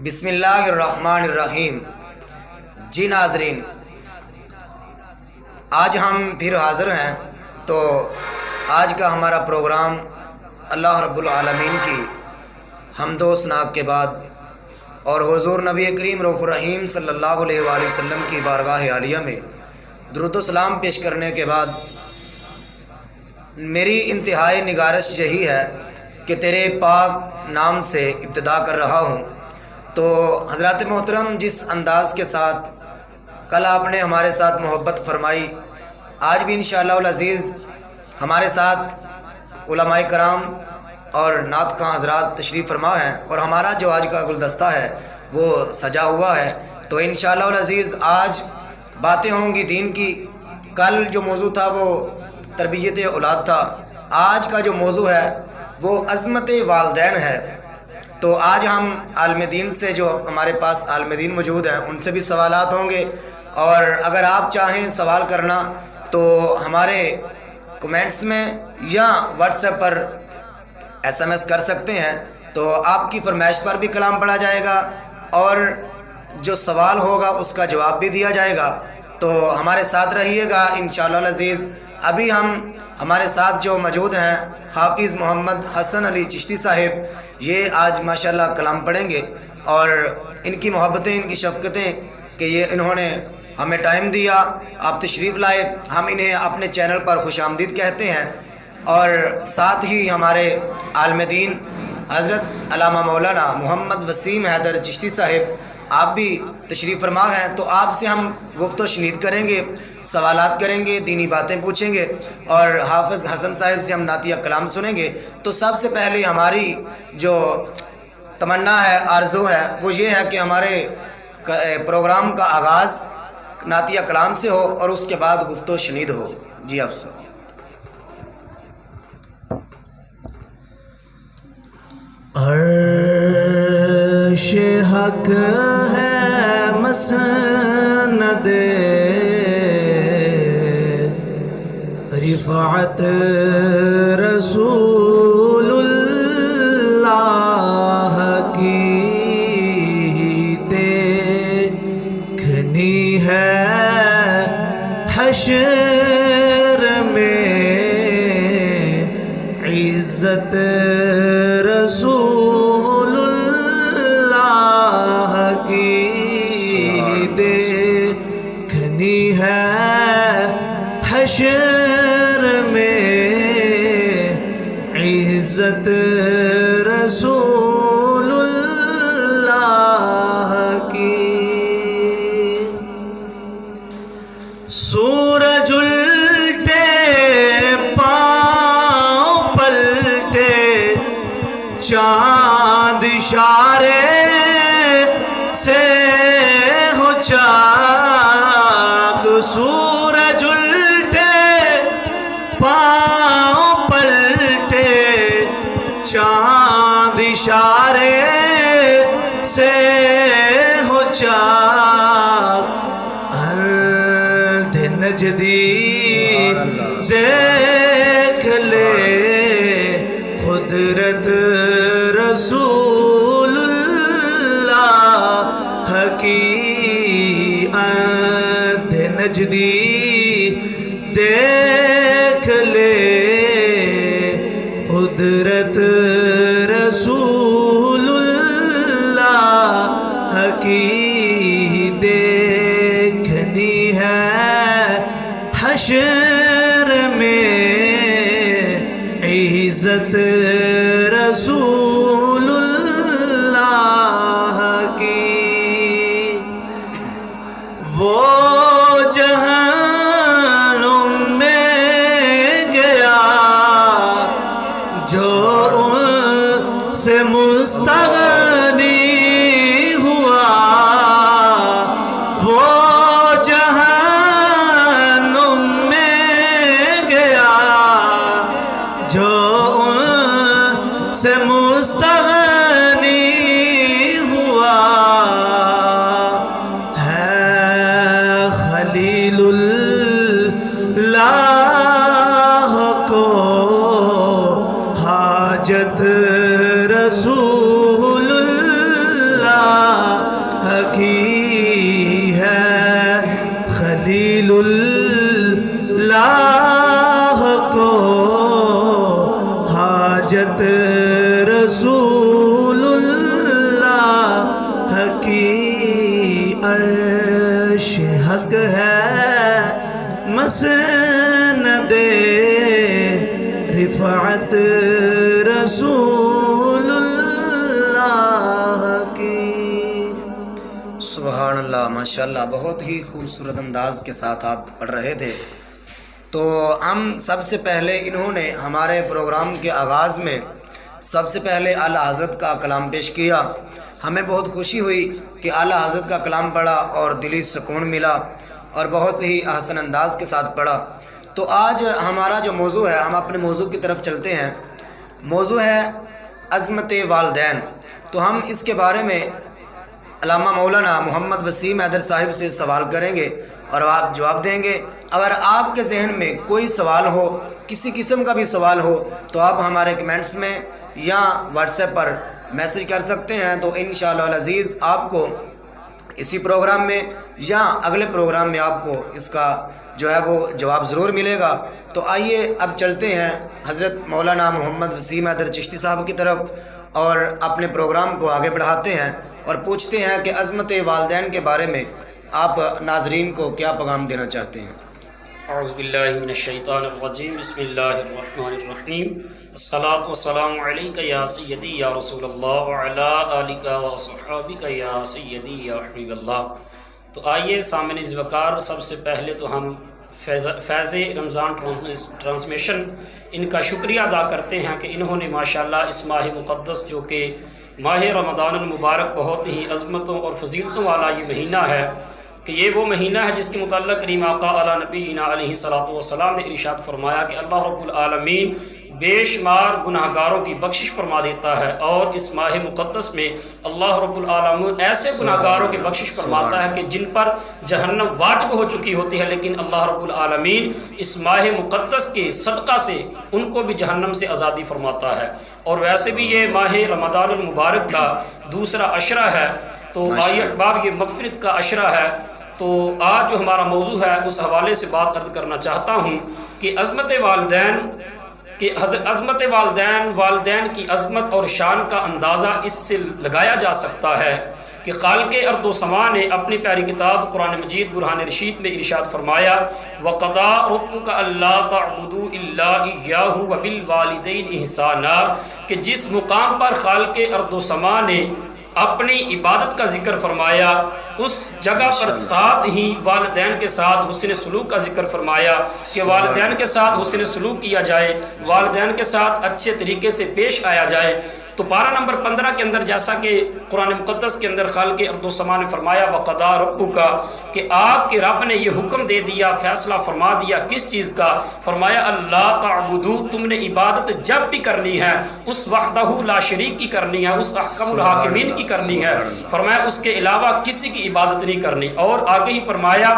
بسم اللہ الرحمن الرحیم۔ جی ناظرین، آج ہم پھر حاضر ہیں۔ تو آج کا ہمارا پروگرام اللہ رب العالمین کی حمد و ثنا کے بعد اور حضور نبی کریم رؤوف الرحیم صلی اللہ علیہ وآلہ وسلم کی بارگاہ عالیہ میں درود و سلام پیش کرنے کے بعد میری انتہائی نگارش یہی ہے کہ تیرے پاک نام سے ابتدا کر رہا ہوں۔ تو حضرات محترم، جس انداز کے ساتھ کل آپ نے ہمارے ساتھ محبت فرمائی، آج بھی انشاءاللہ العزیز ہمارے ساتھ علماء کرام اور نعت خواں حضرات تشریف فرما ہیں، اور ہمارا جو آج کا گلدستہ ہے وہ سجا ہوا ہے۔ تو انشاءاللہ العزیز آج باتیں ہوں گی دین کی۔ کل جو موضوع تھا وہ تربیت اولاد تھا، آج کا جو موضوع ہے وہ عظمت والدین ہے۔ تو آج ہم عالم دین سے، جو ہمارے پاس عالم دین موجود ہیں، ان سے بھی سوالات ہوں گے، اور اگر آپ چاہیں سوال کرنا تو ہمارے کمنٹس میں یا واٹس ایپ پر SMS کر سکتے ہیں۔ تو آپ کی فرمائش پر بھی کلام پڑھا جائے گا، اور جو سوال ہوگا اس کا جواب بھی دیا جائے گا۔ تو ہمارے ساتھ رہیے گا انشاءاللہ العزیز۔ ابھی ہمارے ساتھ جو موجود ہیں حافظ محمد حسن علی چشتی صاحب، یہ آج ماشاءاللہ کلام پڑھیں گے، اور ان کی محبتیں، ان کی شفقتیں کہ یہ انہوں نے ہمیں ٹائم دیا، آپ تشریف لائے، ہم انہیں اپنے چینل پر خوش آمدید کہتے ہیں۔ اور ساتھ ہی ہمارے عالم دین حضرت علامہ مولانا محمد وسیم حیدر چشتی صاحب، آپ بھی تشریف فرما ہیں۔ تو آپ سے ہم گفت و شنید کریں گے، سوالات کریں گے، دینی باتیں پوچھیں گے، اور حافظ حسن صاحب سے ہم نعتیہ کلام سنیں گے۔ تو سب سے پہلے ہماری جو تمنا ہے، آرزو ہے، وہ یہ ہے کہ ہمارے پروگرام کا آغاز نعتیہ کلام سے ہو، اور اس کے بعد گفت و شنید ہو۔ جی افسر۔ عرش حق ہے مسند رفعت رسول اللہ کی دیکھنی ہے حشر میں عزت رسول اللہ کی دیکھنی ہے حشر میں عزت رسول اللہ کی۔ سورج الٹے پاؤں پلٹے، چاند اشارے سے ہو چاک، سورج الٹے پاؤں پلٹے، چاند اشارے سے ہو چاک، الد نجدی دیکھ لے قدرت رسول اللہ کی، الد نجدی دیکھ لے قدرت رسول اللہ کی، دیکھنی ہے حشر میں عزت رسول اللہ کی۔ وہ جہنم میں گیا جو ان سے مستغنی ہوا، وہ جہنم میں گیا جو ان سے مستغنی ہوا، ہے خلیل اللہ کو حاجت رسول اللہ حاجت رسول اللہ کی عرش حق ہے مسند رفعت رسول اللہ کی۔ سبحان اللہ، ماشاءاللہ، بہت ہی خوبصورت انداز کے ساتھ آپ پڑھ رہے تھے۔ تو ہم سب سے پہلے انہوں نے ہمارے پروگرام کے آغاز میں سب سے پہلے اعلیٰ حضرت کا کلام پیش کیا۔ ہمیں بہت خوشی ہوئی کہ اعلیٰ حضرت کا کلام پڑھا اور دلی سکون ملا اور بہت ہی احسن انداز کے ساتھ پڑھا۔ تو آج ہمارا جو موضوع ہے، ہم اپنے موضوع کی طرف چلتے ہیں۔ موضوع ہے عظمت والدین۔ تو ہم اس کے بارے میں علامہ مولانا محمد وسیم حیدر صاحب سے سوال کریں گے اور آپ جواب دیں گے۔ اگر آپ کے ذہن میں کوئی سوال ہو، کسی قسم کا بھی سوال ہو، تو آپ ہمارے کمنٹس میں یا واٹس ایپ پر میسج کر سکتے ہیں۔ تو انشاءاللہ العزیز آپ کو اسی پروگرام میں یا اگلے پروگرام میں آپ کو اس کا جو ہے وہ جواب ضرور ملے گا۔ تو آئیے اب چلتے ہیں حضرت مولانا محمد وسیم حیدر چشتی صاحب کی طرف اور اپنے پروگرام کو آگے بڑھاتے ہیں اور پوچھتے ہیں کہ عظمت والدین کے بارے میں آپ ناظرین کو کیا پیغام دینا چاہتے ہیں۔ اعوذ باللہ من الشیطان الرجیم، بسم اللہ الرحمن الرحیم، الصلاۃ والسلام علیک یا سیدی یا رسول اللہ وعلی آلک وصحابک یا سیدی یا حبیب اللہ۔ تو آئیے سامعین وقار، سب سے پہلے تو ہم فیض رمضان ٹرانسمیشن ان کا شکریہ ادا کرتے ہیں کہ انہوں نے ماشاءاللہ اس ماہ مقدس جو کہ ماہ رمضان المبارک بہت ہی عظمتوں اور فضیلتوں والا یہ مہینہ ہے کہ یہ وہ مہینہ ہے جس کے متعلق کریم آقا علی نبینا علیہ الصلوۃ والسلام نے ارشاد فرمایا کہ اللہ رب العالمین بے شمار گناہ گاروں کی بخشش فرما دیتا ہے، اور اس ماہ مقدس میں اللہ رب العالمین ایسے گناہ گاروں کی بخشش فرماتا ہے کہ جن پر جہنم واجب ہو چکی ہوتی ہے، لیکن اللہ رب العالمین اس ماہ مقدس کے صدقہ سے ان کو بھی جہنم سے آزادی فرماتا ہے۔ اور ویسے بھی یہ ماہ رمضان المبارک کا دوسرا عشرہ ہے، تو آئیے احباب یہ مغفرت کا عشرہ ہے۔ تو آج جو ہمارا موضوع ہے اس حوالے سے بات عرض کرنا چاہتا ہوں کہ عظمت والدین والدین کی عظمت اور شان کا اندازہ اس سے لگایا جا سکتا ہے کہ خالق ارض و سما نے اپنی پیاری کتاب قرآن مجید برہان رشید میں ارشاد فرمایا وَقَضَىٰ رَبُّكَ أَلَّا تَعْبُدُوا إِلَّا إِيَّاهُ وَبِالْوَالِدَيْنِ إِحْسَانًا، کہ جس مقام پر خالق ارض و سما نے اپنی عبادت کا ذکر فرمایا، اس جگہ پر ساتھ ہی والدین کے ساتھ حسن سلوک کا ذکر فرمایا کہ والدین کے ساتھ حسن سلوک کیا جائے، والدین کے ساتھ اچھے طریقے سے پیش آیا جائے۔ تو پارہ نمبر 15 کے اندر جیسا کہ قرآن مقدس کے اندر خالق ارض و سما نے فرمایا وَقَضَىٰ رَبُّكَ، کہ آپ کے رب نے یہ حکم دے دیا، فیصلہ فرما دیا کس چیز کا؟ فرمایا اللہ تعبدو، تم نے عبادت جب بھی کرنی ہے اس وحدہ لا شریک کی کرنی ہے، اس احکم الحاکمین کی کرنی ہے، فرمایا اس کے علاوہ کسی کی عبادت نہیں کرنی۔ اور آگے ہی فرمایا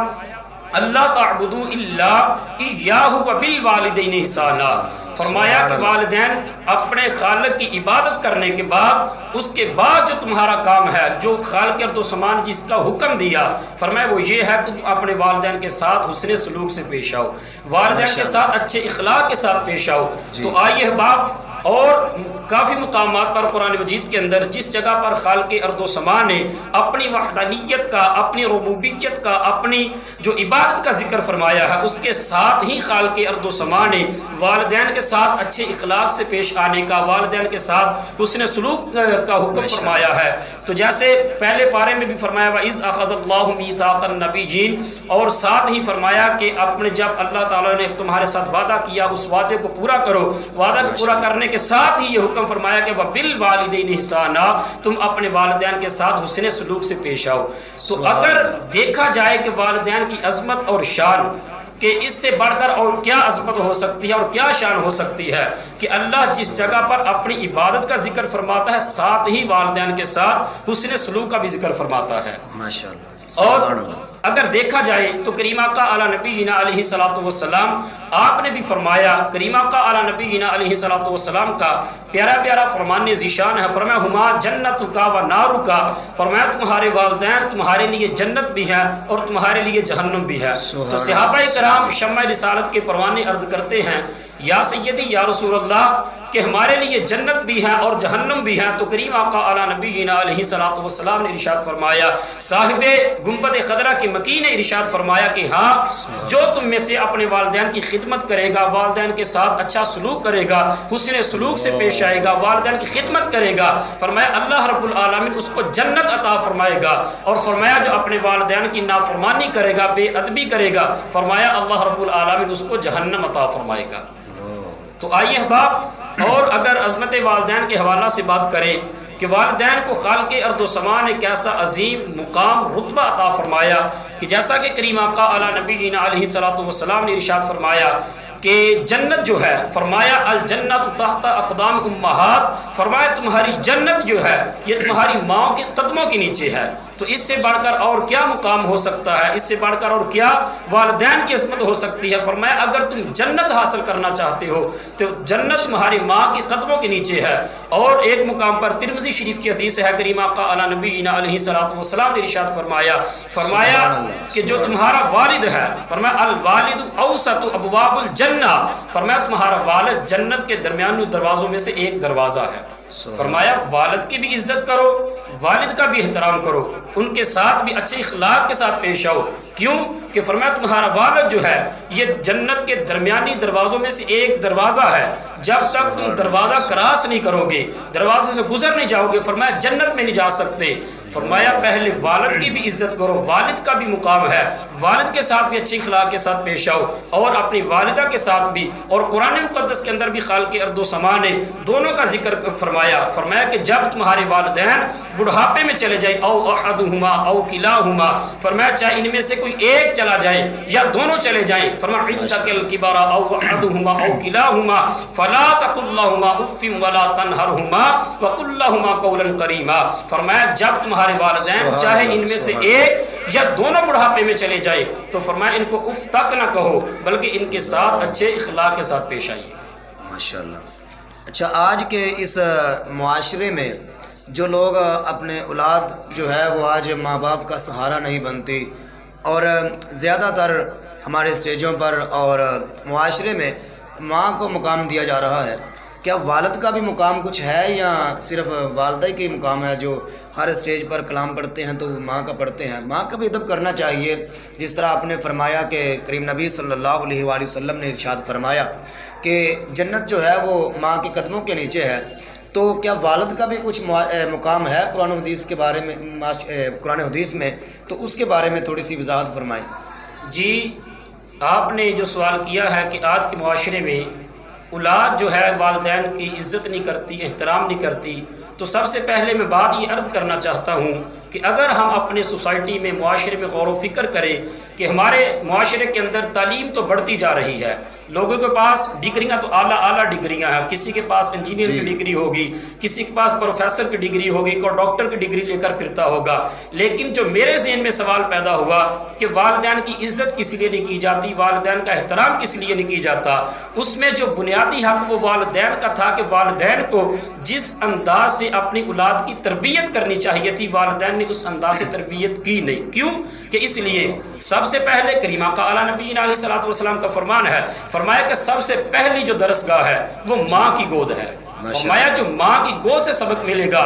اللہ تعبدو الا ایاہ وبالوالدین احسانا، فرمایا کہ والدین اپنے خالق کی عبادت کرنے کے بعد اس کے بعد جو تمہارا کام ہے، جو خالق ارض و سما نے جس کا حکم دیا، فرمایا وہ یہ ہے کہ تم اپنے والدین کے ساتھ حسن سلوک سے پیش آؤ، والدین کے ساتھ اچھے اخلاق کے ساتھ پیش آؤ۔ تو آئیے احباب، اور کافی مقامات پر قرآن مجید کے اندر جس جگہ پر خالق ارض و سما نے اپنی وحدانیت کا، اپنی ربوبیت کا، اپنی جو عبادت کا ذکر فرمایا ہے، اس کے ساتھ ہی خالق ارض و سما نے والدین کے ساتھ اچھے اخلاق سے پیش آنے کا، والدین کے ساتھ حسن سلوک کا حکم فرمایا ہے۔ تو جیسے پہلے پارے میں بھی فرمایا وَإِذْ أَخَذَ اللَّهُ مِيثَاقَ النَّبِيِّينَ، اور ساتھ ہی فرمایا کہ اپنے جب اللہ تعالیٰ نے تمہارے ساتھ وعدہ کیا اس وعدے کو پورا کرو، وعدہ کو پورا کرنے کے ساتھ ہی یہ حکم فرمایا کہ وَبِالْوَالِدَيْنِ إِحْسَانًا، تم اپنے والدین کے ساتھ حسن سلوک سے پیش آؤ۔ تو اگر دیکھا جائے کہ والدین کی عظمت اور شان کہ اس سے بڑھ کر اور کیا عظمت ہو سکتی ہے اور کیا شان ہو سکتی ہے کہ اللہ جس جگہ پر اپنی عبادت کا ذکر فرماتا ہے ساتھ ہی والدین کے ساتھ حسن سلوک کا بھی ذکر فرماتا ہے۔ ماشاءاللہ۔ اور اگر دیکھا جائے تو کریم آقا علی نبینا علیہ الصلوۃ والسلام آپ نے بھی فرمایا، کریم آقا علی نبینا علیہ الصلوۃ والسلام کا پیارا پیارا فرمان ذیشان ہے، فرمایا ہما جنتک و نارک، فرمایا تمہارے والدین تمہارے لیے جنت بھی ہے اور تمہارے لیے جہنم بھی ہے۔ تو صحابہ کرام شمع رسالت کے پروانے عرض کرتے ہیں یا سیدی یا رسول اللہ کہ ہمارے لیے جنت بھی ہے اور جہنم بھی ہے، تو کریم آقا اعلیٰ نبینا علیہ الصلوۃ والسلام نے ارشاد فرمایا، صاحب گنبد خضرا کے مکی نے ارشاد فرمایا کہ ہاں جو تم میں سے اپنے والدین کی خدمت کرے گا، والدین کے ساتھ اچھا سلوک کرے گا، حسن سلوک سے پیش آئے گا، والدین کی خدمت کرے گا، فرمایا اللہ رب العالمین اس کو جنت عطا فرمائے گا، اور فرمایا جو اپنے والدین کی نافرمانی کرے گا، بے ادبی کرے گا، فرمایا اللہ رب العالمین اس کو جہنم عطا فرمائے گا۔ تو آئیے احباب، اور اگر عظمت والدین کے حوالہ سے بات کریں کہ والدین کو خالق ارض و سما نے کیسا عظیم مقام رتبہ عطا فرمایا، کہ جیسا کہ کریم آقا اعلیٰ نبینا علیہ الصلوۃ والسلام نے ارشاد فرمایا کہ جنت جو ہے، فرمایا الجنت تحت اقدام امہات، فرمایا تمہاری جنت جو ہے یہ تمہاری ماں کے قدموں کے نیچے ہے۔ تو اس سے بڑھ کر اور کیا مقام ہو سکتا ہے، اس سے بڑھ کر اور کیا والدین کی عظمت ہو سکتی ہے۔ فرمایا اگر تم جنت حاصل کرنا چاہتے ہو تو جنت تمہاری ماں کے قدموں کے نیچے ہے۔ اور ایک مقام پر ترمذی شریف کی حدیث ہے، کریم آقا اعلیٰ نبینا علیہ الصلوۃ والسلام نے ارشاد فرمایا کہ جو تمہارا والد ہے، فرمایا الوالد اوسط ابواب الجنہ، فرمایا تمہارا والد جنت کے درمیانی دروازوں میں سے ایک دروازہ ہے۔ فرمایا والد کی بھی عزت کرو، والد کا بھی احترام کرو، ان کے ساتھ بھی اچھے اخلاق کے ساتھ پیش آؤ۔ کیوں کہ فرمایا تمہارا والد جو ہے یہ جنت کے درمیانی دروازوں میں سے ایک دروازہ ہے، جب تک تم دروازہ کراس نہیں کرو گے، دروازے سے گزر نہیں جاؤ گے، فرمایا جنت میں نہیں جا سکتے۔ فرمایا پہلے والد کی بھی عزت کرو، والد کا بھی مقام ہے، والد کے ساتھ بھی اچھے اخلاق کے ساتھ پیش آؤ، اور اپنی والدہ کے ساتھ بھی۔ اور قرآن مقدس کے اندر بھی خالق ارض و سما نے دونوں کا ذکر فرمایا کہ جب تمہارے والدین بڑھاپے میں چلے جائیں، او احدہما او کلاہما، فرمایا چاہے ان میں سے کوئی ایک چلا جائے یا دونوں چلے جائیں، فرمایا عندک الکبر او احدہما او کلاہما فلا تقل لہما اف ولا تنہرہما وقل لہما قولا کریما۔ فرمایا جب تمہارے والدین چاہے ان میں سے ایک یا دونوں بڑھاپے میں چلے جائیں تو فرمایا ان کو اف تک نہ کہو، بلکہ ان کے ساتھ اچھے اخلاق کے ساتھ پیش آئیے۔ ماشاءاللہ۔ اچھا، آج کے اس معاشرے میں جو لوگ اپنے اولاد جو ہے وہ آج ماں باپ کا سہارا نہیں بنتی، اور زیادہ تر ہمارے اسٹیجوں پر اور معاشرے میں ماں کو مقام دیا جا رہا ہے، کیا والد کا بھی مقام کچھ ہے یا صرف والدہ کا ہی مقام ہے؟ جو ہر اسٹیج پر کلام پڑھتے ہیں تو ماں کا پڑھتے ہیں۔ ماں کا بھی ادب کرنا چاہیے، جس طرح آپ نے فرمایا کہ کریم نبی صلی اللہ علیہ وآلہ وسلم نے ارشاد فرمایا کہ جنت جو ہے وہ ماں کے قدموں کے نیچے ہے، تو کیا والد کا بھی کچھ مقام ہے قرآن و حدیث کے بارے میں؟ قرآن و حدیث میں تو اس کے بارے میں تھوڑی سی وضاحت فرمائیں۔ جی، آپ نے جو سوال کیا ہے کہ آج کے معاشرے میں اولاد جو ہے والدین کی عزت نہیں کرتی، احترام نہیں کرتی، تو سب سے پہلے میں بات یہ عرض کرنا چاہتا ہوں کہ اگر ہم اپنے سوسائٹی میں، معاشرے میں غور و فکر کریں کہ ہمارے معاشرے کے اندر تعلیم تو بڑھتی جا رہی ہے، لوگوں کے پاس ڈگریاں تو اعلیٰ ڈگریاں ہیں، کسی کے پاس انجینئر کی ڈگری ہوگی، کسی کے پاس پروفیسر کی ڈگری ہوگی، کوئی ڈاکٹر کی ڈگری لے کر پھرتا ہوگا، لیکن جو میرے ذہن میں سوال پیدا ہوا کہ والدین کی عزت کس لیے نہیں کی جاتی، والدین کا احترام کس لیے نہیں کی جاتا، اس میں جو بنیادی حق وہ والدین کا تھا کہ والدین کو جس انداز سے اپنی اولاد کی تربیت کرنی چاہیے تھی، والدین نے اس انداز سے تربیت کی نہیں۔ کیوں کہ اس لیے سب سے پہلے کریم آقا اعلیٰ نبینا علیہ الصلوۃ والسلام کا فرمان ہے، فرمایا کہ سب سے پہلی جو درسگاہ ہے وہ ماں کی گود ہے۔ فرمایا جو ماں کی گود سے سبق ملے گا،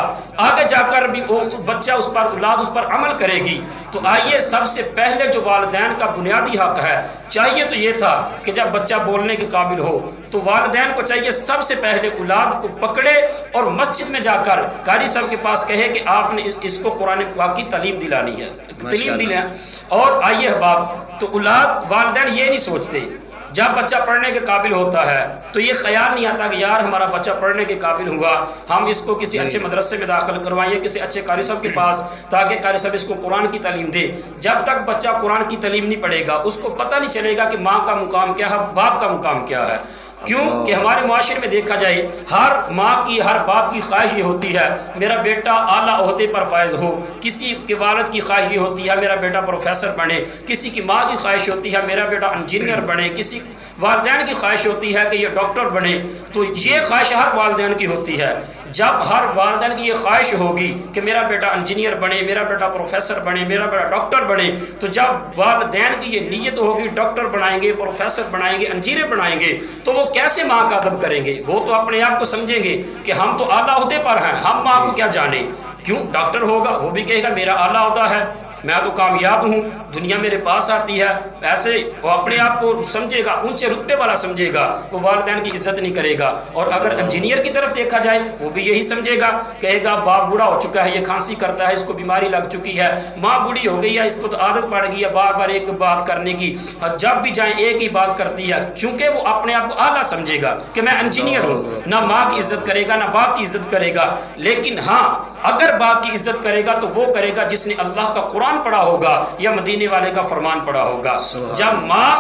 آگے جا کر بھی وہ بچہ اس پر، اولاد اس پر عمل کرے گی۔ تو آئیے سب سے پہلے جو والدین کا بنیادی حق ہے، چاہیے تو یہ تھا کہ جب بچہ بولنے کے قابل ہو تو والدین کو چاہیے سب سے پہلے اولاد کو پکڑے اور مسجد میں جا کر قاری صاحب کے پاس کہے کہ آپ نے اس کو قرآن پاک کی تعلیم دلانی ہے، تعلیم دلائیں۔ اور آئیے احباب، تو اولاد، والدین یہ نہیں سوچتے جب بچہ پڑھنے کے قابل ہوتا ہے تو یہ خیال نہیں آتا کہ یار ہمارا بچہ پڑھنے کے قابل ہوا، ہم اس کو کسی اچھے مدرسے میں داخل کروائیں، کسی اچھے قاری صاحب کے پاس، تاکہ قاری صاحب اس کو قرآن کی تعلیم دے۔ جب تک بچہ قرآن کی تعلیم نہیں پڑھے گا، اس کو پتہ نہیں چلے گا کہ ماں کا مقام کیا ہے، باپ کا مقام کیا ہے۔ کیوں کہ ہمارے معاشرے میں دیکھا جائے ہر ماں کی، ہر باپ کی خواہش یہ ہوتی ہے میرا بیٹا اعلیٰ عہدے پر فائز ہو، کسی کے والد کی خواہش یہ ہوتی ہے میرا بیٹا پروفیسر بنے، کسی کی ماں کی خواہش ہوتی ہے میرا بیٹا انجینئر بنے، کسی والدین کی خواہش ہوتی ہے کہ یہ ڈاکٹر بنے۔ تو یہ خواہش ہر والدین کی ہوتی ہے۔ جب ہر والدین کی یہ خواہش ہوگی کہ میرا بیٹا انجینئر بنے، میرا بیٹا پروفیسر بنے، میرا بیٹا ڈاکٹر بنے، تو جب والدین کی یہ نیت ہوگی ڈاکٹر بنائیں گے، پروفیسر بنائیں گے، انجینئر بنائیں گے، تو وہ کیسے ماں کا ادب کریں گے؟ وہ تو اپنے آپ کو سمجھیں گے کہ ہم تو اعلیٰ عہدے پر ہیں، ہم ماں کو کیا جانیں۔ کیوں؟ ڈاکٹر ہوگا وہ بھی کہے گا میرا اعلیٰ عہدہ ہے، میں تو کامیاب ہوں، دنیا میرے پاس آتی ہے، ایسے وہ اپنے آپ کو سمجھے گا، اونچے رتبے والا سمجھے گا، وہ والدین کی عزت نہیں کرے گا۔ اور اگر انجینئر کی طرف دیکھا جائے وہ بھی یہی سمجھے گا، کہے گا باپ بوڑھا ہو چکا ہے، یہ کھانسی کرتا ہے، اس کو بیماری لگ چکی ہے، ماں بوڑھی ہو گئی ہے، اس کو تو عادت پڑ گئی ہے بار بار ایک بات کرنے کی، جب بھی جائیں ایک ہی بات کرتی ہے، چونکہ وہ اپنے آپ کو اعلیٰ سمجھے گا کہ میں انجینئر ہوں، نہ ماں کی عزت کرے گا نہ باپ کی عزت کرے گا۔ لیکن ہاں اگر باپ کی عزت کرے گا تو وہ کرے گا جس نے اللہ کا قرآن پڑھا ہوگا یا مدینے والے کا فرمان پڑھا ہوگا۔ جب ماں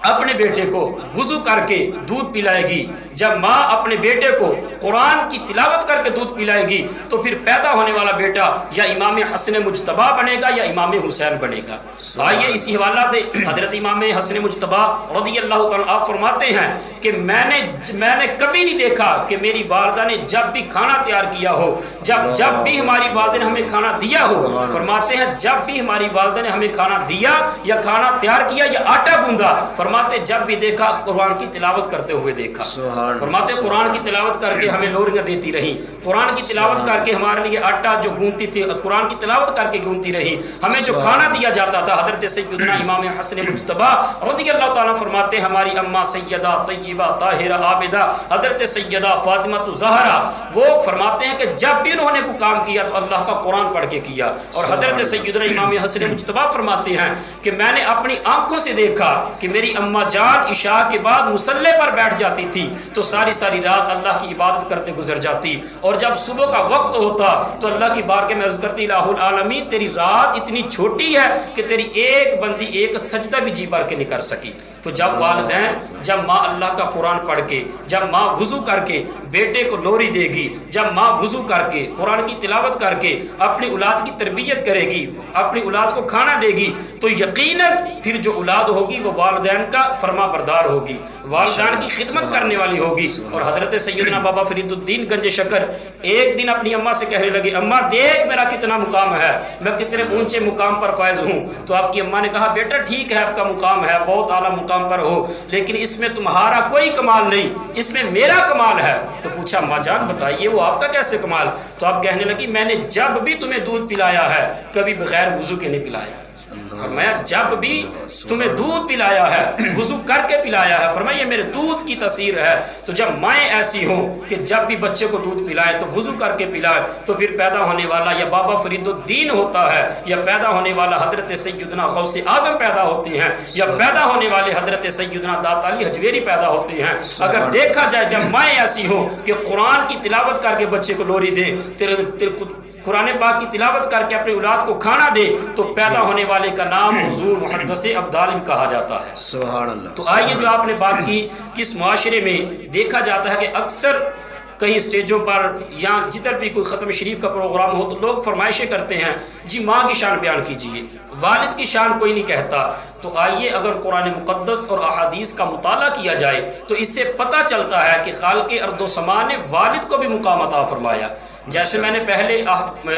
اپنے بیٹے کو وضو کر کے دودھ پلائے گی، جب ماں اپنے بیٹے کو قرآن کی تلاوت کر کے دودھ پلائے گی، تو پھر پیدا ہونے والا بیٹا یا امام حسن مجتبیٰ بنے گا یا امام حسین بنے گا۔ آئیے اسی حوالہ سے حضرت امام حسن مجتبیٰ رضی اللہ تعالیٰ عنہ فرماتے ہیں کہ میں نے کبھی نہیں دیکھا کہ میری والدہ نے جب بھی کھانا تیار کیا ہو، جب بھی ہماری والدہ نے ہمیں کھانا دیا ہو، فرماتے ہیں جب بھی ہماری والدہ نے ہمیں کھانا دیا یا کھانا تیار کیا یا آٹا گوندا، فرماتے جب بھی دیکھا قرآن کی تلاوت کرتے ہوئے دیکھا۔ فرماتے قرآن کی تلاوت کر کے ہمیں لوریاں دیتی رہی، قرآن کی تلاوت کر کے ہمارے لیے آٹا جو گونتی تھی قرآن کی تلاوت کر کے گونتی رہی، ہمیں جو کھانا دیا جاتا تھا حضرت سیدنا امام حسن مجتبیٰ رضی اللہ تعالیٰ فرماتے ہماری اماں سیدہ طیبہ طاہرہ عابدہ حضرت سیدہ فاطمہ زہرا، وہ فرماتے ہیں کہ جب بھی انہوں نے کوئی کام کیا تو اللہ کا قرآن پڑھ کے کیا۔ اور حضرت سیدنا امام حسن مجتبیٰ فرماتے ہیں کہ میں نے اپنی آنکھوں سے دیکھا کہ میری اماں جان عشاء کے بعد مصلی پر بیٹھ جاتی تھی تو ساری رات اللہ کی عبادت کرتے گزر جاتی، اور جب صبح کا وقت ہوتا تو اللہ کی بارگاہ میں عرض کرتی الہ العالمین تیری رات اتنی چھوٹی ہے کہ تیری ایک بندی ایک سجدہ بھی جی بھر کے نہیں کر سکی۔ تو جب والدین، جب ماں اللہ کا قرآن پڑھ کے، جب ماں وضو کر کے بیٹے کو لوری دے گی، جب ماں وضو کر کے قرآن کی تلاوت کر کے اپنی اولاد کی تربیت کرے گی، اپنی اولاد کو کھانا دے گی، تو یقیناً پھر جو اولاد ہوگی وہ والدین کا فرما بردار ہوگی، والدین کی خدمت کرنے والی ہوگی۔ اور حضرت سیدنا بابا فرید الدین گنج شکر ایک دن اپنی اماں سے کہنے لگے اماں دیکھ میرا کتنا مقام ہے، میں کتنے اونچے مقام پر فائز ہوں۔ تو آپ کی اماں نے کہا بیٹا ٹھیک ہے آپ کا مقام ہے، بہت اعلیٰ مقام پر ہو، لیکن اس میں تمہارا کوئی کمال نہیں، اس میں میرا کمال ہے۔ تو پوچھا ماں جان بتائیے وہ آپ کا کیسے کمال؟ تو آپ کہنے لگی میں نے جب بھی تمہیں دودھ پلایا ہے کبھی بغیر وضو کے نہیں پلایا، فرمایا جب بھی تمہیں دودھ پلایا ہے وضو کر کے پلایا ہے، فرمایا یہ میرے دودھ کی تاثیر ہے۔ تو جب مائیں ایسی ہوں کہ جب بھی بچے کو دودھ پلائے تو وضو کر کے پلائے، تو پھر پیدا ہونے والا یا بابا فرید الدین ہوتا ہے یا پیدا ہونے والا حضرت سیدنا غوث اعظم پیدا ہوتے ہیں یا پیدا ہونے والے حضرت سیدنا داتا علی حجویری پیدا ہوتے ہیں۔ اگر دیکھا جائے جب مائیں ایسی ہوں کہ قرآن کی تلاوت کر کے بچے کو لوری دیں، قرآن پاک کی تلاوت کر کے اپنی اولاد کو کھانا دے، تو پیدا ہونے والے کا نام حضور محدث ابدال کہا جاتا ہے۔ سبحان اللہ۔ تو آئیے جو آپ نے بات کی کس معاشرے میں دیکھا جاتا ہے کہ اکثر کہیں اسٹیجوں پر یا جدھر بھی کوئی ختم شریف کا پروگرام ہو تو لوگ فرمائشیں کرتے ہیں جی ماں کی شان بیان کیجیے، والد کی شان کوئی نہیں کہتا۔ تو آئیے اگر قرآن مقدس اور احادیث کا مطالعہ کیا جائے تو اس سے پتہ چلتا ہے کہ خالق ارض و سما نے والد کو بھی مقام عطا فرمایا۔ جیسے میں نے پہلے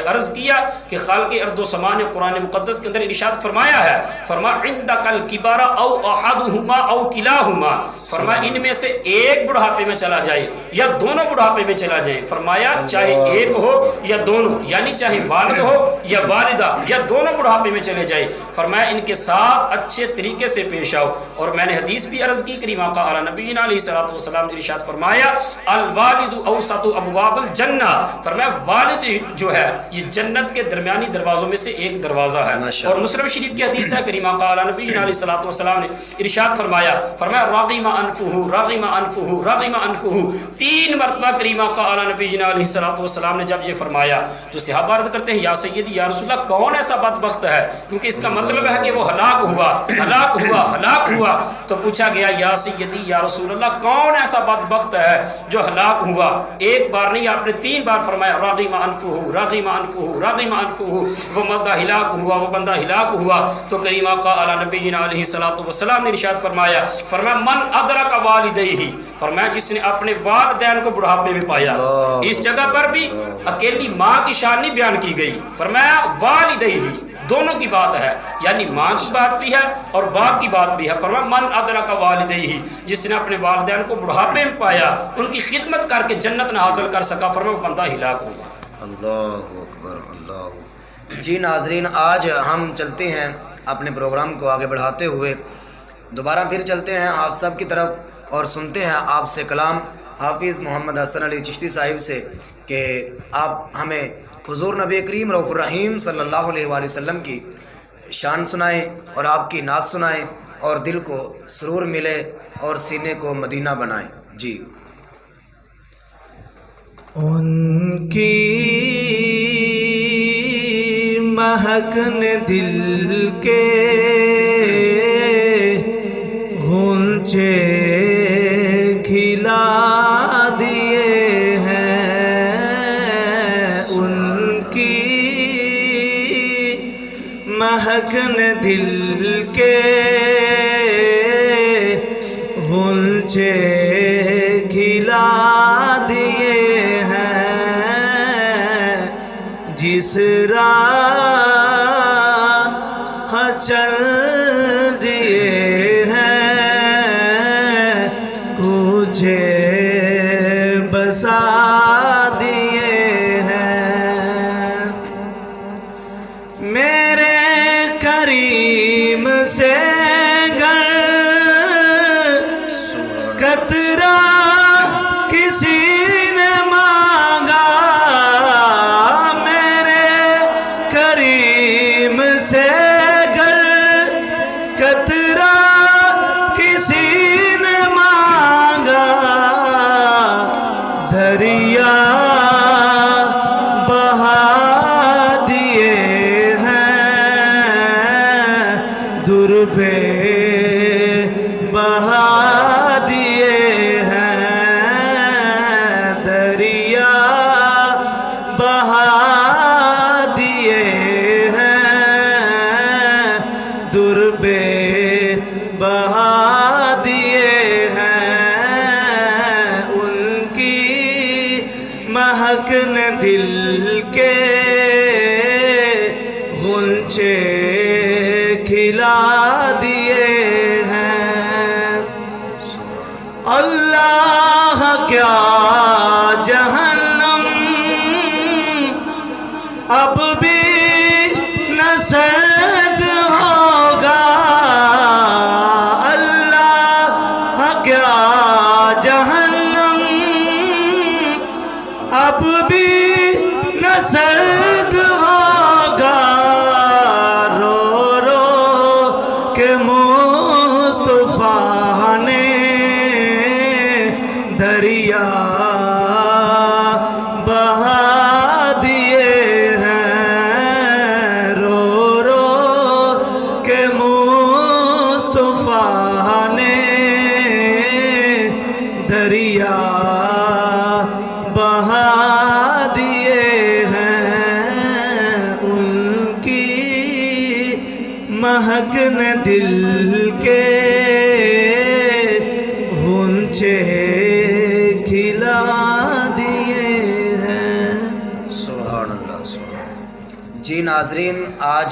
عرض کیا کہ خالق ارض و سما نے قرآن مقدس کے اندر ارشاد فرمایا ہے، فرمایا عندک الکبر او احدہما او کلاہما، فرمایا ان میں سے ایک بڑھاپے میں چلا جائے یا دونوں بڑھاپے میں چلا جائے، فرمایا چاہے ایک ہو یا دونوں، یعنی چاہے والد ہو یا والدہ یا دونوں بڑھاپے میں چلے جائے، فرمایا ان کے ساتھ اچھے طریقے سے پیش آؤ۔ اور میں نے حدیث بھی عرض کی کریم آقا علی نبینا علیہ الصلوۃ والسلام نے ارشاد فرمایا الوالد اوسط ابواب الجنہ، فرمایا والد جو ہے یہ جنت کے درمیانی دروازوں میں سے ایک دروازہ ہے۔ اور مسلم شریف کی حدیث ہے کریم آقا علی نبینا علیہ الصلوۃ والسلام نے ارشاد فرمایا رغم انفہ رغم انفہ رغم انفہ، 3 مرتبہ کریم آقا علی نبینا علیہ الصلوۃ والسلام نے جب یہ فرمایا تو صحابہ عرض کرتے ہیں یا سیدی یا رسول اللہ کون ایسا بدبخت ہے، کیونکہ اس کا مطلب ہے کہ وہ ہلاک ہوا۔ تو پوچھا گیا یا سیدی یا رسول اللہ کون ایسا بدبخت ہے جو ہلاک ہوا؟ ایک بار نہیں آپ نے 3 بار فرمایا رغم انفہ رغم انفہ رغم انفہ، وہ بندہ ہلاک ہوا، وہ بندہ ہلاک ہوا۔ تو کریم آقا علی نبینا علیہ الصلوۃ والسلام نے ارشاد فرمایا من ادرک والدیہ، فرمایا جس نے اپنے والدین کو بڑھاپے بڑھاپے میں پایا۔ اس جگہ پر بھی اکیلی ماں کی شان نہیں بیان کی گئی، فرمایا والدیہ، دونوں کی بات ہے، یعنی ماں کی بات بھی ہے اور باپ کی بات بھی ہے۔ فرمایا من ادرک والدیہ، جس نے اپنے والدین کو بڑھاپے میں پایا، ان کی خدمت کر کے جنت نہ حاصل کر سکا، فرمایا وہ بندہ ہلاک ہوگا۔ اللہ اکبر، اللہ۔ جی ناظرین، آج ہم چلتے ہیں اپنے پروگرام کو آگے بڑھاتے ہوئے، دوبارہ پھر چلتے ہیں آپ سب کی طرف اور سنتے ہیں آپ سے کلام حافظ محمد حسن علی چشتی صاحب سے کہ آپ ہمیں حضور نبی کریم رؤوف الرحیم صلی اللہ علیہ وآلہ وسلم کی شان سنائیں اور آپ کی نعت سنائیں اور دل کو سرور ملے اور سینے کو مدینہ بنائیں۔ جی۔ ان کی مہک نے دل کے غنچے کھلا دیے ہیں، ان کی مہک نے دل کے غنچے کھلا دیے ہیں، جس راہ چل دیے ہیں کوچے بسا دیے ہیں، میرے کریم سے گر قطرہ کسی نے مانگا، میرے کریم سے گر قطرہ کسی نے مانگا، دریا بہا دیے ہیں، در پہ بہا دیے ہیں، دریا بہا دیے ہیں، در پہ بہا دیے ہیں، ان کی مہک نے دل کے غنچے کھلا دیے ہیں۔ اللہ کیا جہنم اب بھی نہ سرد ہوگا، اللہ کیا جہنم اب بھی نہ سرد ہوگا، رو رو کے مصطفیٰ نے دریا بہا دیے ہیں، رو رو کے مصطفیٰ نے دریا بہا دیے ہیں، ان کی مہک نے دل کے غنچے کھلا دیے ہیں۔ سبحان اللہ، سبحان اللہ۔ جی ناظرین، آج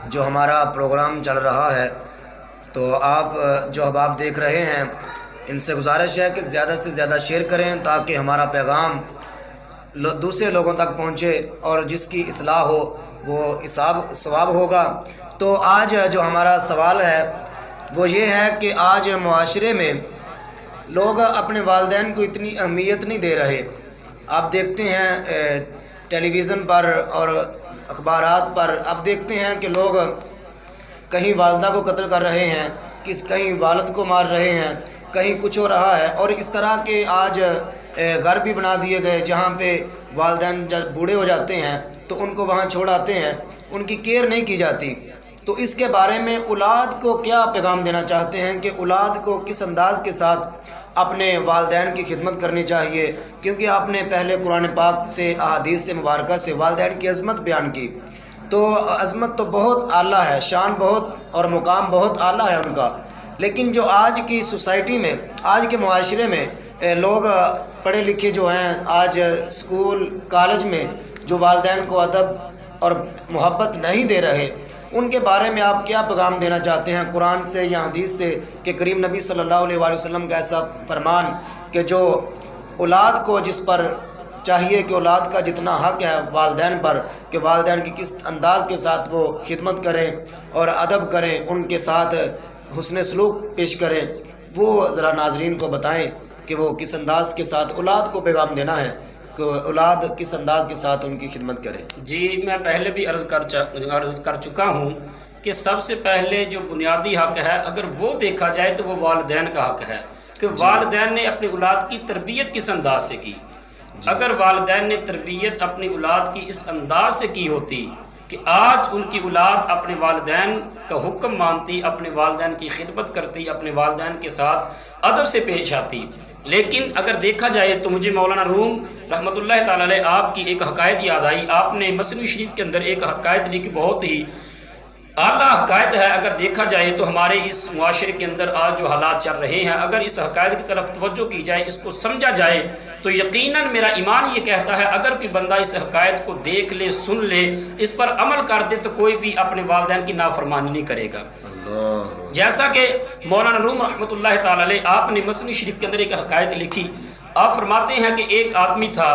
جو ہمارا پروگرام چل رہا ہے تو آپ جو احباب دیکھ رہے ہیں ان سے گزارش ہے کہ زیادہ سے زیادہ شیئر کریں تاکہ ہمارا پیغام دوسرے لوگوں تک پہنچے اور جس کی اصلاح ہو وہ ثواب ہوگا۔ تو آج جو ہمارا سوال ہے وہ یہ ہے کہ آج معاشرے میں لوگ اپنے والدین کو اتنی اہمیت نہیں دے رہے۔ آپ دیکھتے ہیں ٹیلی ویژن پر اور اخبارات پر آپ دیکھتے ہیں کہ لوگ کہیں والدہ کو قتل کر رہے ہیں، کہیں والد کو مار رہے ہیں، کہیں کچھ ہو رہا ہے، اور اس طرح کے آج گھر بھی بنا دیے گئے جہاں پہ والدین جب بوڑھے ہو جاتے ہیں تو ان کو وہاں چھوڑ آتے ہیں، ان کی کیئر نہیں کی جاتی۔ تو اس کے بارے میں اولاد کو کیا پیغام دینا چاہتے ہیں کہ اولاد کو کس انداز کے ساتھ اپنے والدین کی خدمت کرنی چاہیے؟ کیونکہ آپ نے پہلے قرآن پاک سے، احادیث سے مبارکہ سے والدین کی عظمت بیان کی، تو عظمت تو بہت اعلیٰ ہے، شان بہت اور مقام بہت اعلیٰ ہے ان کا، لیکن جو آج کی سوسائٹی میں، آج کے معاشرے میں لوگ پڑھے لکھے جو ہیں آج اسکول کالج میں جو والدین کو ادب اور محبت نہیں دے رہے، ان کے بارے میں آپ کیا پیغام دینا چاہتے ہیں قرآن سے یا حدیث سے کہ کریم نبی صلی اللہ علیہ وآلہ وسلم کا ایسا فرمان کہ جو اولاد کو جس پر چاہیے کہ اولاد کا جتنا حق ہے والدین پر، کہ والدین کی کس انداز کے ساتھ وہ خدمت کریں اور ادب کریں، ان کے ساتھ حسن سلوک پیش کریں، وہ ذرا ناظرین کو بتائیں کہ وہ کس انداز کے ساتھ اولاد کو پیغام دینا ہے کہ اولاد کس انداز کے ساتھ ان کی خدمت کرے۔ جی میں پہلے بھی عرض کر چکا ہوں کہ سب سے پہلے جو بنیادی حق ہے اگر وہ دیکھا جائے تو وہ والدین کا حق ہے کہ والدین نے اپنی اولاد کی تربیت کس انداز سے کی۔ اگر والدین نے تربیت اپنی اولاد کی اس انداز سے کی ہوتی کہ آج ان کی اولاد اپنے والدین کا حکم مانتی، اپنے والدین کی خدمت کرتی، اپنے والدین کے ساتھ ادب سے پیش آتی، لیکن اگر دیکھا جائے تو مجھے مولانا روم رحمۃ اللہ تعالی علیہ آپ کی ایک حکایت یاد آئی۔ آپ نے مثنوی شریف کے اندر ایک حکایت لکھی، بہت ہی اعلیٰ حکایت ہے۔ اگر دیکھا جائے تو ہمارے اس معاشرے کے اندر آج جو حالات چل رہے ہیں، اگر اس حکایت کی طرف توجہ کی جائے، اس کو سمجھا جائے تو یقیناً میرا ایمان یہ کہتا ہے اگر کوئی بندہ اس حکایت کو دیکھ لے، سن لے، اس پر عمل کر دے تو کوئی بھی اپنے والدین کی نافرمانی نہیں کرے گا۔ جیسا کہ مولانا روم رحمۃ اللہ تعالی علیہ آپ نے مثنوی شریف کے اندر ایک حکایت لکھی۔ آپ فرماتے ہیں کہ ایک آدمی تھا،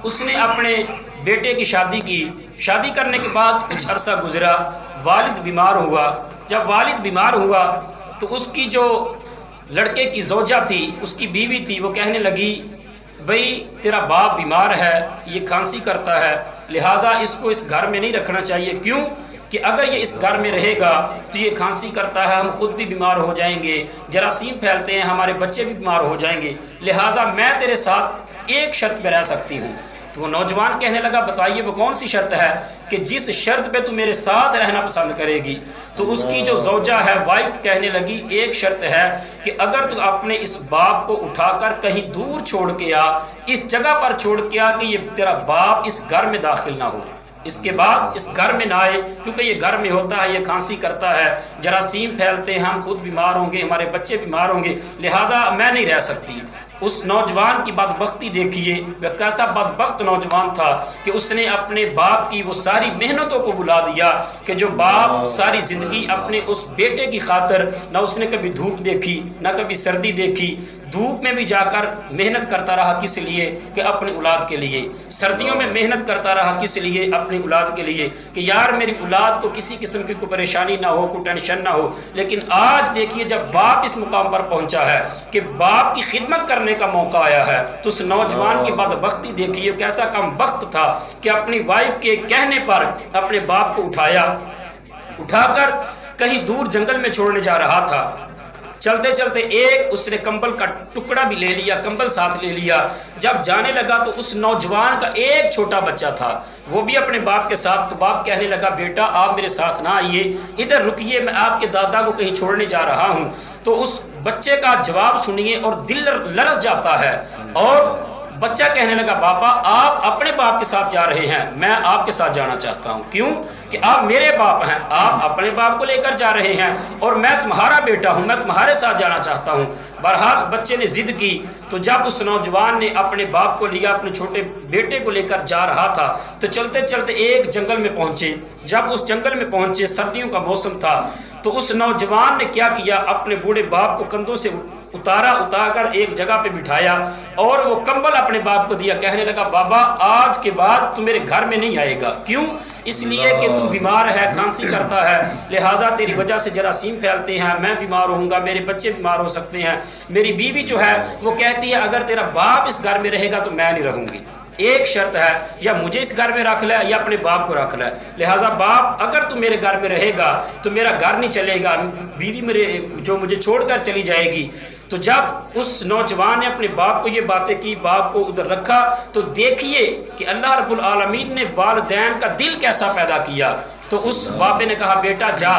اس نے اپنے بیٹے کی شادی کی، شادی کرنے کے بعد کچھ عرصہ گزرا، والد بیمار ہوا۔ جب والد بیمار ہوا تو اس کی جو لڑکے کی زوجہ تھی، اس کی بیوی تھی، وہ کہنے لگی بھئی تیرا باپ بیمار ہے، یہ کھانسی کرتا ہے، لہٰذا اس کو اس گھر میں نہیں رکھنا چاہیے۔ کیوں کہ اگر یہ اس گھر میں رہے گا تو یہ کھانسی کرتا ہے، ہم خود بھی بیمار ہو جائیں گے، جراثیم پھیلتے ہیں، ہمارے بچے بھی بیمار ہو جائیں گے، لہٰذا میں تیرے ساتھ ایک شرط پہ رہ سکتی ہوں۔ تو وہ نوجوان کہنے لگا بتائیے وہ کون سی شرط ہے کہ جس شرط پہ تو میرے ساتھ رہنا پسند کرے گی؟ تو اس کی جو زوجہ ہے، وائف، کہنے لگی ایک شرط ہے کہ اگر تو اپنے اس باپ کو اٹھا کر کہیں دور چھوڑ کے آ، اس جگہ پر چھوڑ کے آ کہ یہ تیرا باپ اس گھر میں داخل نہ ہو، اس کے بعد اس گھر میں نہ آئے، کیونکہ یہ گھر میں ہوتا ہے، یہ کھانسی کرتا ہے، جراثیم پھیلتے ہیں، ہم خود بیمار ہوں گے، ہمارے بچے بیمار ہوں گے، لہذا میں نہیں رہ سکتی۔ اس نوجوان کی بدبختی دیکھیے، وہ کیسا بدبخت نوجوان تھا کہ اس نے اپنے باپ کی وہ ساری محنتوں کو بلا دیا کہ جو باپ ساری زندگی اپنے اس بیٹے کی خاطر نہ اس نے کبھی دھوپ دیکھی، نہ کبھی سردی دیکھی، دھوپ میں بھی جا کر محنت کرتا رہا کس لیے کہ اپنی اولاد کے لیے، سردیوں میں محنت کرتا رہا کس لیے اپنی اولاد کے لیے کہ یار میری اولاد کو کسی قسم کی کوئی پریشانی نہ ہو، کوئی ٹینشن نہ ہو۔ لیکن آج دیکھیے جب باپ اس مقام پر پہنچا ہے کہ باپ کی خدمت کرنے کا موقع آیا ہے تو اس نوجوان کی بدبختی دیکھیے، کیسا کم وقت تھا کہ اپنی وائف کے کہنے پر اپنے باپ کو اٹھا کر کہیں دور جنگل میں چھوڑنے جا رہا تھا۔ چلتے چلتے ایک اس نے کمبل کا ٹکڑا بھی لے لیا، کمبل ساتھ لے لیا۔ جب جانے لگا تو اس نوجوان کا ایک چھوٹا بچہ تھا، وہ بھی اپنے باپ کے ساتھ۔ تو باپ کہنے لگا بیٹا آپ میرے ساتھ نہ آئیے، ادھر رکیے، میں آپ کے دادا کو کہیں چھوڑنے جا رہا ہوں۔ تو اس بچے کا جواب سنیے اور دل لرز جاتا ہے، اور بچہ کہنے لگا بابا آپ اپنے باپ کے ساتھ جا رہے ہیں، میں آپ کے ساتھ جانا چاہتا ہوں۔ کیوں کہ آپ میرے باپ ہیں، آپ اپنے باپ کو لے کر جا رہے ہیں اور میں تمہارا بیٹا ہوں، میں تمہارے ساتھ جانا چاہتا ہوں۔ بہرحال بچے نے ضد کی، تو جب اس نوجوان نے اپنے باپ کو لیا، اپنے چھوٹے بیٹے کو لے کر جا رہا تھا، تو چلتے چلتے ایک جنگل میں پہنچے۔ جب اس جنگل میں پہنچے، سردیوں کا موسم تھا، تو اس نوجوان نے کیا کیا، اپنے بوڑھے باپ کو کندھوں سے اتار کر ایک جگہ پہ بٹھایا اور وہ کمبل اپنے باپ کو دیا، کہنے لگا بابا آج کے بعد تو میرے گھر میں نہیں آئے گا۔ کیوں؟ اس لیے کہ تو بیمار ہے، کھانسی کرتا ہے، لہٰذا تیری وجہ سے جراثیم پھیلتے ہیں، میں بیمار ہوں گا، میرے بچے بیمار ہو سکتے ہیں۔ میری بیوی جو ہے وہ کہتی ہے اگر تیرا باپ اس گھر میں رہے گا تو میں نہیں رہوں گی، ایک شرط ہے یا مجھے اس گھر میں رکھ لے یا اپنے باپ کو رکھ لے، لہٰذا باپ اگر تو میرے گھر میں رہے گا تو میرا گھر نہیں چلے گا، بیوی میرے جو مجھے چھوڑ کر چلی جائے گی۔ تو جب اس نوجوان نے اپنے باپ کو یہ باتیں کی، باپ کو ادھر رکھا، تو دیکھیے کہ اللہ رب العالمین نے والدین کا دل کیسا پیدا کیا۔ تو اس باپ نے کہا بیٹا جا،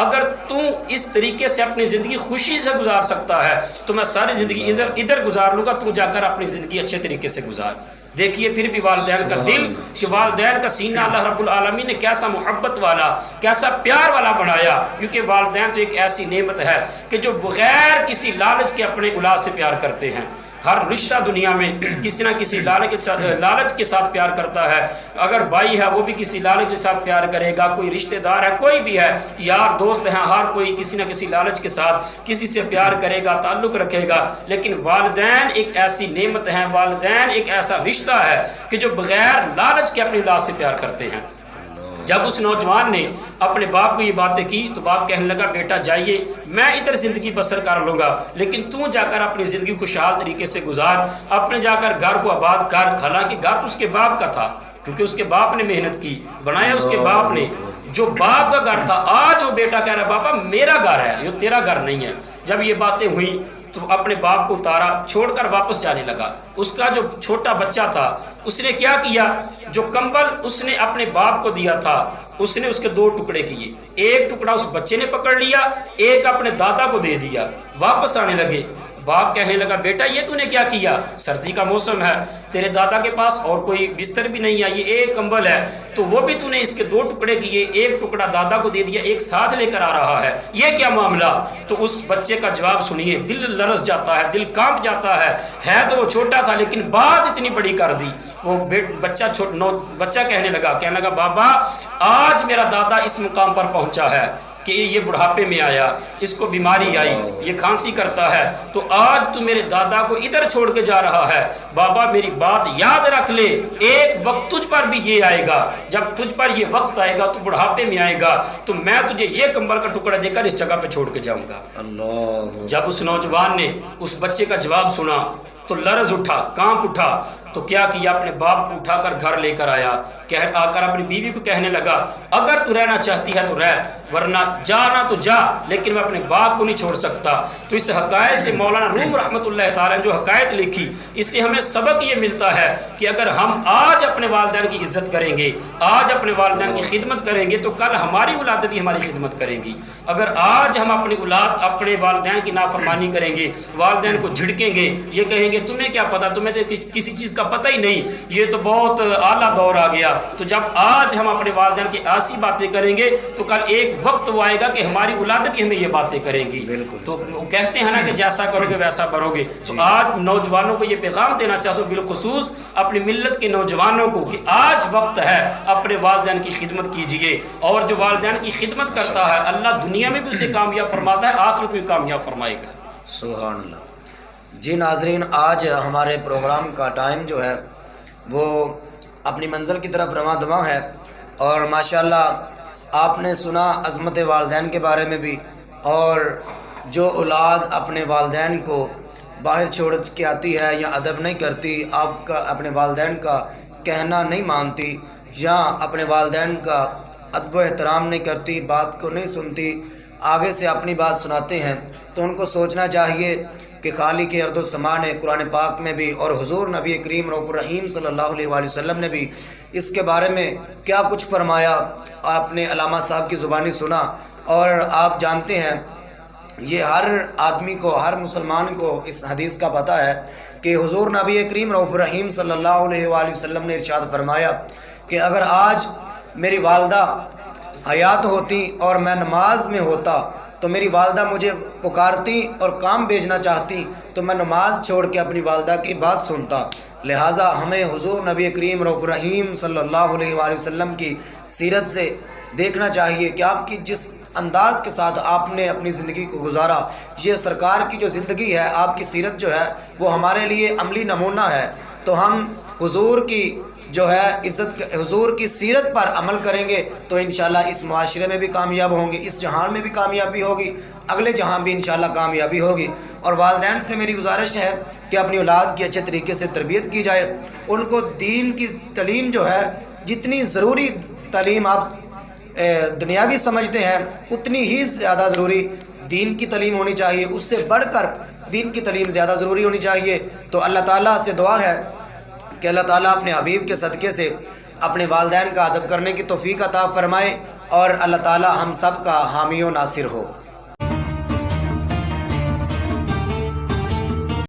اگر تو اس طریقے سے اپنی زندگی خوشی سے گزار سکتا ہے تو میں ساری زندگی ادھر گزار لوں گا، تو جا کر اپنی زندگی اچھے طریقے سے گزار۔ دیکھیے پھر بھی والدین کا دل، کہ والدین کا سینہ اللہ رب العالمین نے کیسا محبت والا، کیسا پیار والا بنایا، کیونکہ والدین تو ایک ایسی نعمت ہے کہ جو بغیر کسی لالچ کے اپنے اولاد سے پیار کرتے ہیں۔ ہر رشتہ دنیا میں کسی نہ کسی لالچ کے ساتھ پیار کرتا ہے. اگر بھائی ہے وہ بھی کسی لالچ کے ساتھ پیار کرے گا، کوئی رشتہ دار ہے، کوئی بھی ہے، یار دوست ہیں، ہر کوئی کسی نہ کسی لالچ کے ساتھ کسی سے پیار کرے گا، تعلق رکھے گا. لیکن والدین ایک ایسی نعمت ہیں، والدین ایک ایسا رشتہ ہے کہ جو بغیر لالچ کے اپنی اولاد سے پیار کرتے ہیں. جب اس نوجوان نے اپنے باپ کو یہ باتیں کی تو باپ کہنے لگا بیٹا جائیے، میں ادھر زندگی بسر کر لوں گا، لیکن تو جا کر اپنی زندگی خوشحال طریقے سے گزار، اپنے جا کر گھر کو آباد کر. حالانکہ گھر اس کے باپ کا تھا، کیونکہ اس کے باپ نے محنت کی، بنایا اس کے باپ نے، جو باپ کا گھر تھا. آج وہ بیٹا کہہ رہا ہے بابا میرا گھر ہے، یہ تیرا گھر نہیں ہے. جب یہ باتیں ہوئیں تو اپنے باپ کو اتارا، چھوڑ کر واپس جانے لگا. اس کا جو چھوٹا بچہ تھا اس نے کیا کیا، جو کمبل اس نے اپنے باپ کو دیا تھا اس نے اس کے 2 ٹکڑے کیے. ایک ٹکڑا اس بچے نے پکڑ لیا، ایک اپنے دادا کو دے دیا. واپس آنے لگے، باپ کہنے لگا بیٹا یہ تو نے کیا، سردی کا موسم ہے، تیرے دادا کے پاس اور کوئی بستر بھی نہیں ہے، یہ ایک کمبل ہے، تو وہ بھی تو نے اس کے 2 ٹکڑے کیے، ایک ٹکڑا دادا کو دے دیا، ایک ساتھ لے کر آ رہا ہے، یہ کیا معاملہ. تو اس بچے کا جواب سنیے، دل لرز جاتا ہے، دل کانپ جاتا ہے تو وہ چھوٹا تھا لیکن بات اتنی بڑی کر دی. وہ بچہ کہنے لگا بابا آج میرا دادا اس مقام پر پہنچا ہے کہ یہ بڑھاپے میں آیا، اس کو بیماری آئی، یہ کھانسی کرتا ہے، تو آج تو میرے دادا کو ادھر چھوڑ کے جا رہا ہے. بابا میری بات یاد رکھ لے، ایک وقت تجھ پر بھی یہ آئے گا، جب تجھ پر یہ وقت آئے گا تو بڑھاپے میں آئے گا تو میں تجھے یہ کمبل کا ٹکڑا دے کر اس جگہ پہ چھوڑ کے جاؤں گا. اللہ. جب اس نوجوان نے اس بچے کا جواب سنا تو لرز اٹھا، کانپ اٹھا. تو کیا کیا، اپنے باپ کو اٹھا کر گھر لے کر آیا، آ کر اپنی بیوی کو کہنے لگا اگر تو رہنا چاہتی ہے تو رہ، ورنہ جانا تو جا، لیکن میں اپنے باپ کو نہیں چھوڑ سکتا. تو اس حقائق سے مولانا روم رحمۃ اللہ تعالیٰ نے جو حقائق لکھی، اس سے ہمیں سبق یہ ملتا ہے کہ اگر ہم آج اپنے والدین کی عزت کریں گے، آج اپنے والدین کی خدمت کریں گے تو کل ہماری اولاد بھی ہماری خدمت کریں گی. اگر آج ہم اپنی اولاد اپنے والدین کی نافرمانی کریں گے، والدین کو جھڑکیں گے، یہ کہیں گے تمہیں کیا پتہ، تمہیں تو کسی چیز کا پتہ ہی نہیں، یہ تو بہت اعلیٰ دور آ گیا. تو جب آج ہم اپنے والدین کی ایسی باتیں کریں گے تو کل ایک وقت وہ آئے گا کہ ہماری اولاد بھی ہمیں یہ باتیں کریں گی. تو وہ کہتے ہیں نا کہ جیسا کرو گے ویسا بنو گے. تو آج نوجوانوں کو یہ پیغام دینا چاہتا ہوں، بالخصوص اپنی ملت کے نوجوانوں کو، کہ آج وقت ہے اپنے والدین کی خدمت کیجیے. اور جو والدین کی خدمت کرتا ہے اللہ دنیا میں بھی اسے کامیاب فرماتا ہے، آخرت میں کامیاب فرمائے گا. سبحان اللہ. جی ناظرین، آج ہمارے پروگرام کا ٹائم جو ہے وہ اپنی منزل کی طرف رواں دواں ہے، اور ماشاءاللہ آپ نے سنا عظمت والدین کے بارے میں بھی، اور جو اولاد اپنے والدین کو باہر چھوڑ کے آتی ہے یا ادب نہیں کرتی، آپ کا اپنے والدین کا کہنا نہیں مانتی، یا اپنے والدین کا ادب و احترام نہیں کرتی، بات کو نہیں سنتی، آگے سے اپنی بات سناتے ہیں، تو ان کو سوچنا چاہیے کہ خالق ارض و سما نے قرآن پاک میں بھی اور حضور نبی کریم رؤوف الرحیم صلی اللہ علیہ وآلہ وسلم نے بھی اس کے بارے میں کیا کچھ فرمایا، آپ نے علامہ صاحب کی زبانی سنا. اور آپ جانتے ہیں یہ ہر آدمی کو، ہر مسلمان کو اس حدیث کا پتہ ہے کہ حضور نبی کریم رؤوف الرحیم صلی اللہ علیہ وآلہ وسلم نے ارشاد فرمایا کہ اگر آج میری والدہ حیات ہوتی اور میں نماز میں ہوتا تو میری والدہ مجھے پکارتی اور کام بھیجنا چاہتی تو میں نماز چھوڑ کے اپنی والدہ کی بات سنتا. لہٰذا ہمیں حضور نبی کریم رؤوف الرحیم صلی اللہ علیہ وآلہ وسلم کی سیرت سے دیکھنا چاہیے کہ آپ کی جس انداز کے ساتھ آپ نے اپنی زندگی کو گزارا، یہ سرکار کی جو زندگی ہے، آپ کی سیرت جو ہے وہ ہمارے لیے عملی نمونہ ہے. تو ہم حضور کی جو ہے عزت، حضور کی سیرت پر عمل کریں گے تو انشاءاللہ اس معاشرے میں بھی کامیاب ہوں گے، اس جہان میں بھی کامیابی ہوگی، اگلے جہاں بھی انشاءاللہ کامیابی ہوگی. اور والدین سے میری گزارش ہے کہ اپنی اولاد کی اچھے طریقے سے تربیت کی جائے، ان کو دین کی تعلیم جو ہے، جتنی ضروری تعلیم آپ دنیاوی سمجھتے ہیں اتنی ہی زیادہ ضروری دین کی تعلیم ہونی چاہیے، اس سے بڑھ کر دین کی تعلیم زیادہ ضروری ہونی چاہیے. تو اللہ تعالیٰ سے دعا ہے کہ اللہ تعالیٰ اپنے حبیب کے صدقے سے اپنے والدین کا ادب کرنے کی توفیق عطا فرمائے، اور اللہ تعالیٰ ہم سب کا حامی و ناصر ہو.